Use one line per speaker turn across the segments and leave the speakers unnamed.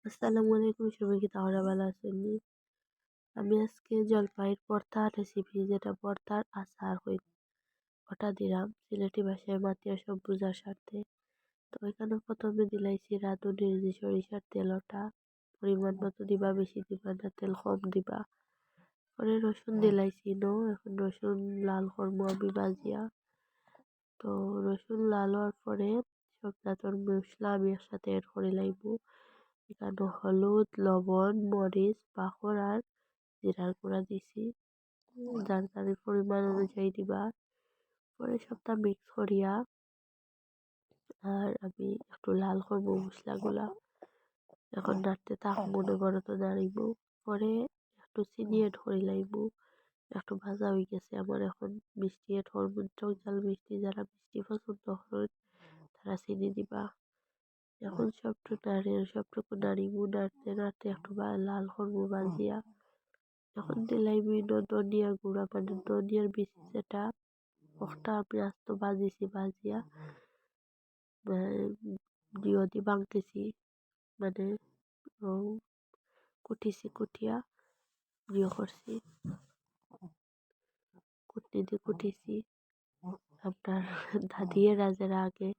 আসসালামু আলাইকুম, সবাই কি তাহলে ভালো আছেন নি? আমি আজকে জলপাইয়ের ভর্তার রেসিপি, যেটা ভর্তার আচার হই, ওটা দিলাম সিলেটি ভাষায় মাতিয়া সব বুঝার স্বার্থে। তো এখানে প্রথমে দিলাইছি রাঁধুনির যে সরিষার তেল, ওটা পরিমাণ মতো দিবা, বেশি দিবা না, তেল কম দিবা। পরে রসুন দিলাইছি এখন রসুন লাল করবো আমি ভাজিয়া। তো রসুন লাল হওয়ার পরে সব জাতর মশলা আমি একসাথে এড করে লাইবো। এখানে হলুদ, লবণ, মরিচ, পাঁপড় আর জিরার গুঁড়া দিছি। যার যার পরিমাণ অনুযায়ী দিবা। পরে সবটা মিক্স করিয়া আর আমি একটু লাল করবো মশলাগুলা। এখন নাড়তে থাক, মনে করো তো নাড়িব। পরে একটু চিনি এড করে লাইব। একটু ভাজা হয়ে গেছে আমার, এখন মিষ্টি এড করবো। টক ঝাল মিষ্টি যারা মিষ্টি পছন্দ করেন তারা চিনি দিবা। এখন সবটুকু নাড়িব। নাড়তে নাড়তে একটু লাল করবো ভাজিয়া। এখন দিলাইব ধনিয়া গুঁড়া, মানে ধনিয়ার বীজ, যেটা ওটা আমি আস্ত ভাজিয়া দিও দি ভাঙতেছি, মানে ও কুটিয়া দিও করছি, কুটনি দিয়ে কুটিছি। আপনার দাদিয়েরা যারা আগে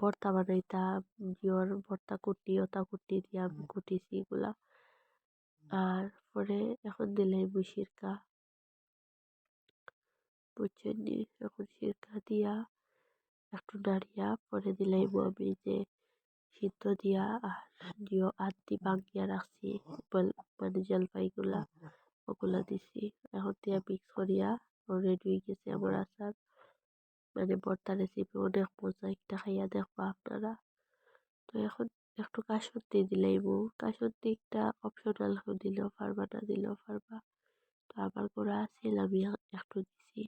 ভর্তা বানাইতা, দিওর ভর্তা কুটি, ওটা কুটি দিয়ে আমি কুটিছি এগুলা। আর পরে এখন দিলাইব সিরকা, বুঝছেন নি? এখন সিরকা দিয়া একটু নাড়িয়া পরে দিলাইব আমি যে সিদ্ধ দিয়া আর দিও আদি ভাঙিয়া রাখছি, মানে জলপাইগুলা, ওগুলা দিছি। এখন দিয়া মিক্স করিয়া রেডি হয়ে গেছে আমার আচার, মানে ভর্তা রেসিপি। অনেক মজা, একটা খাইয়া দেখবা আপনারা। তো এখন একটু কাসুন্দি দিলাইব। কাসুন্দি একটা অপশনাল, দিলেও পারবা না দিলেও পারবা। তো আমার গোড়া আছিল, আমি একটু দিছি।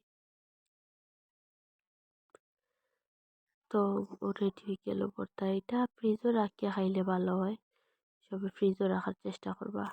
তো রেডি হয়ে গেল ভর্তা। এটা ফ্রিজও রাখিয়া খাইলে ভালো হয়, সবে ফ্রিজও রাখার চেষ্টা করবা।